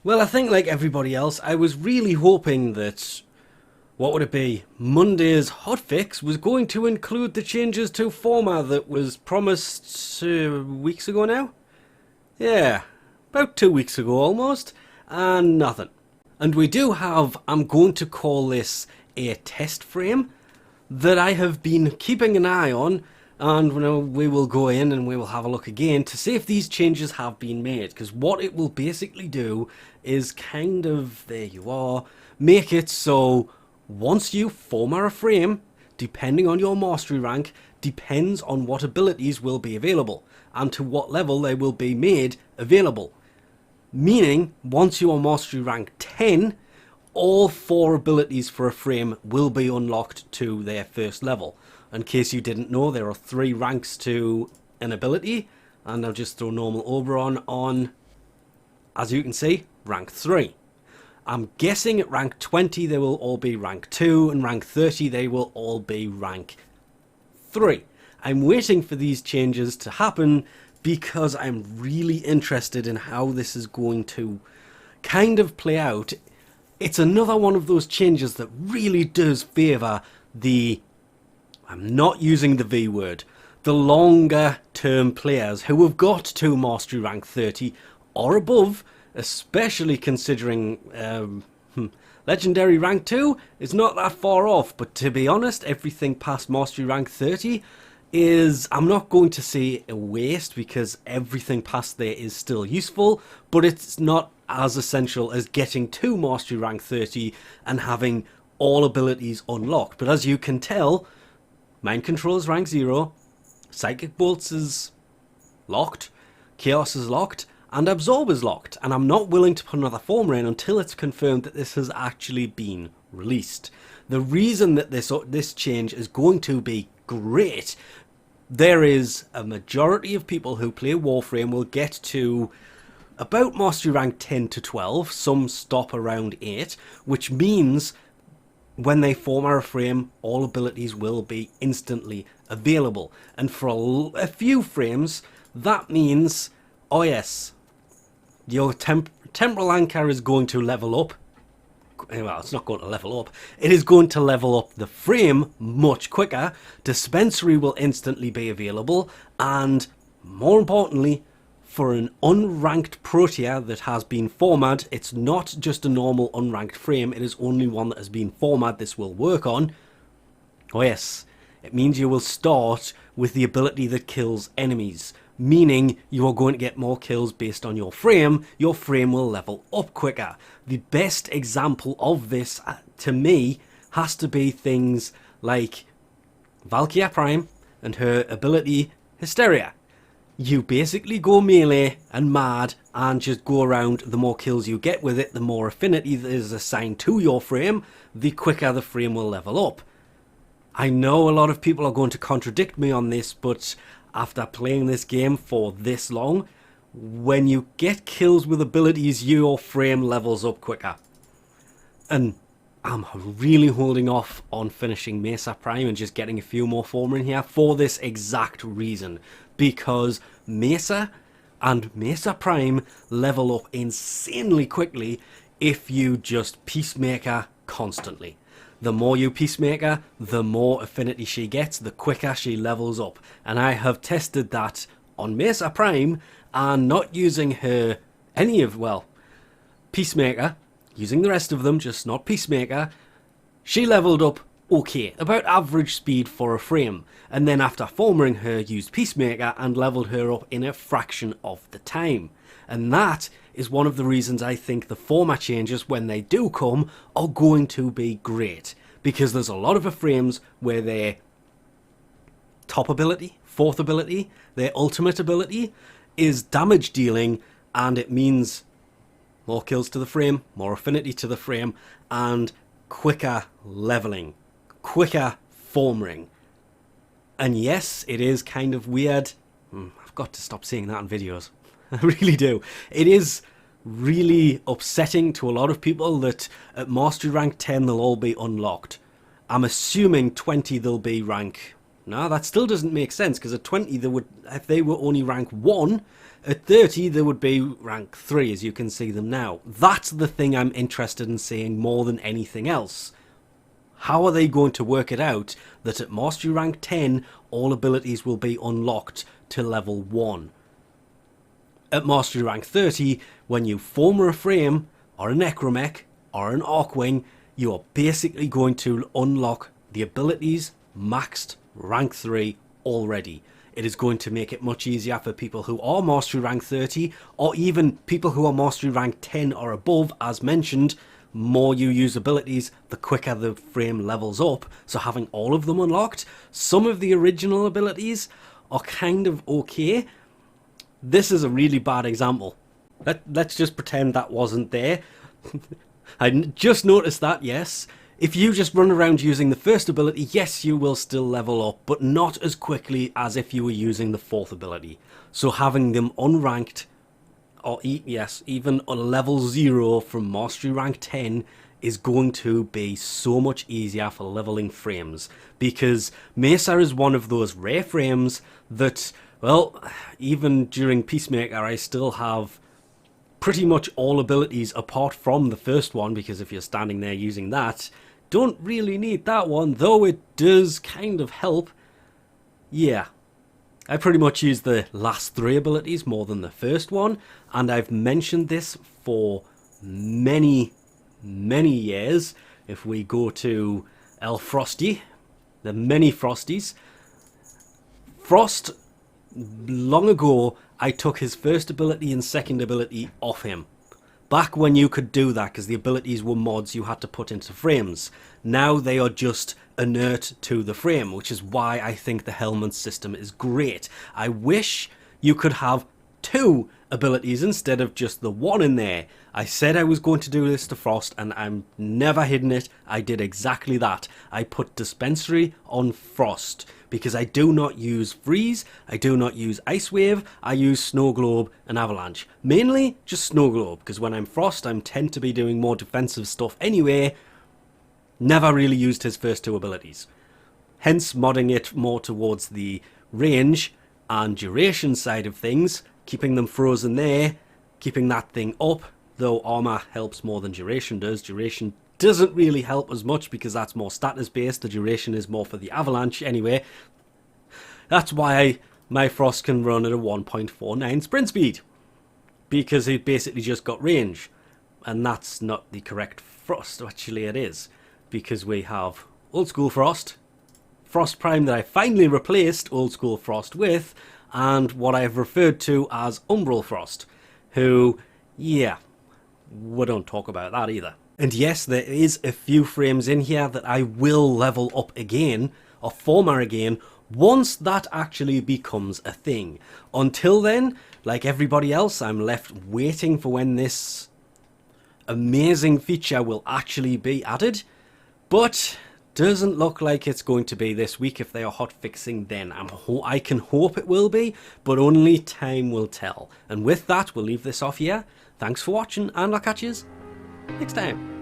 Well, I think like everybody else, I was really hoping that, what would it be, Monday's hotfix was going to include the changes to Forma that was promised weeks ago now? Yeah, about 2 weeks ago almost, and nothing. And we do have, I'm going to call this a test frame that I have been keeping an eye on, and we will go in and we will have a look again to see if these changes have been made, because what it will basically do is kind of, there you are, make it so once you form a frame, depending on your mastery rank, depends on what abilities will be available and to what level they will be made available. Meaning, once you are mastery rank 10, all 4 abilities for a frame will be unlocked to their first level. In case you didn't know, there are 3 ranks to an ability, and I'll just throw normal Oberon on, as you can see, rank 3. I'm guessing at rank 20 they will all be rank 2, and rank 30 they will all be rank 3. I'm waiting for these changes to happen because I'm really interested in how this is going to kind of play out. It's another one of those changes that really does favour the, I'm not using the V word, the longer term players who have got to mastery rank 30 or above, especially considering legendary rank 2 is not that far off, but to be honest, everything past mastery rank 30 is, I'm not going to say a waste because everything past there is still useful, but it's not as essential as getting to mastery rank 30 and having all abilities unlocked. But as you can tell, mind control is rank 0, psychic bolts is locked, chaos is locked, and absorb is locked, and I'm not willing to put another Forma in until it's confirmed that this has actually been released. The reason that this change is going to be great, there is a majority of people who play Warframe will get to about mastery rank 10 to 12, some stop around 8, which means when they form a frame, all abilities will be instantly available. And for a few frames, that means, oh yes, your temporal anchor is going to level up. Well, it's not going to level up. It is going to level up the frame much quicker. Dispensary will instantly be available. And more importantly, for an unranked Protea that has been formatted, it's not just a normal unranked frame. It is only one that has been formatted this will work on. Oh yes, it means you will start with the ability that kills enemies. Meaning you are going to get more kills based on your frame will level up quicker. The best example of this, to me, has to be things like Valkyria Prime and her ability Hysteria. You basically go melee and mad and just go around. The more kills you get with it, the more affinity that is assigned to your frame, the quicker the frame will level up. I know a lot of people are going to contradict me on this, but after playing this game for this long, when you get kills with abilities, your frame levels up quicker. And I'm really holding off on finishing Mesa Prime and just getting a few more Forma in here for this exact reason. Because Mesa and Mesa Prime level up insanely quickly if you just Peacemaker constantly. The more you Peacemaker, the more affinity she gets, the quicker she levels up. And I have tested that on Mesa Prime, and not using her Peacemaker, using the rest of them, just not Peacemaker, she leveled up okay, about average speed for a frame. And then after forming her, used Peacemaker and leveled her up in a fraction of the time. And that is one of the reasons I think the Forma changes, when they do come, are going to be great. Because there's a lot of frames where their top ability, fourth ability, their ultimate ability is damage dealing, and it means more kills to the frame, more affinity to the frame, and quicker leveling, quicker forming. And yes, it is kind of weird. I've got to stop saying that in videos. I really do. It is really upsetting to a lot of people that at mastery rank 10 they'll all be unlocked. I'm assuming 20 they'll be rank... No, that still doesn't make sense, because at 20 they would, if they were only rank 1, At 30, they would be rank 3, as you can see them now. That's the thing I'm interested in seeing more than anything else. How are they going to work it out that at Mastery rank 10, all abilities will be unlocked to level 1? At Mastery rank 30, when you form a frame, or a necramech, or an archwing, you are basically going to unlock the abilities maxed rank 3 already. It is going to make it much easier for people who are Mastery rank 30, or even people who are Mastery rank 10 or above. As mentioned, more you use abilities, the quicker the frame levels up. So having all of them unlocked, some of the original abilities are kind of okay. This is a really bad example. Let's just pretend that wasn't there. I just noticed that, yes. If you just run around using the first ability, yes, you will still level up, but not as quickly as if you were using the fourth ability. So having them unranked, or yes, even on level 0 from Mastery rank 10 is going to be so much easier for leveling frames. Because Mesa is one of those rare frames that, well, even during Peacemaker, I still have pretty much all abilities apart from the first one, because if you're standing there using that, don't really need that one, though it does kind of help. Yeah, I pretty much use the last 3 abilities more than the first one, and I've mentioned this for many years. If we go to El Frosty, the many Frosties, Frost, long ago, I took his first ability and second ability off him. Back when you could do that, because the abilities were mods you had to put into frames. Now they are just inert to the frame, which is why I think the Helminth system is great. I wish you could have 2 abilities instead of just the 1 in there. I said I was going to do this to Frost, and I'm never hidden it. I did exactly that. I put Dispensary on Frost, because I do not use Freeze, I do not use Ice Wave, I use Snow Globe and Avalanche. Mainly just Snow Globe, because when I'm Frost, I tend to be doing more defensive stuff anyway. Never really used his first 2 abilities. Hence modding it more towards the range and duration side of things, keeping them frozen there, keeping that thing up, though armor helps more than duration does. Duration doesn't really help as much because that's more status based. The duration is more for the avalanche anyway. That's why my Frost can run at a 1.49 sprint speed, because it basically just got range, and that's not the correct Frost. Actually it is, because we have Old School Frost, Frost Prime that I finally replaced Old School Frost with, and what I have referred to as Umbral Frost, who, yeah, we don't talk about that either. And yes, there is a few frames in here that I will level up again, or Forma again, once that actually becomes a thing. Until then, like everybody else, I'm left waiting for when this amazing feature will actually be added, but doesn't look like it's going to be this week. If they are hotfixing, then I can hope it will be, but only time will tell. And with that, we'll leave this off here. Thanks for watching, and I'll catch you next time.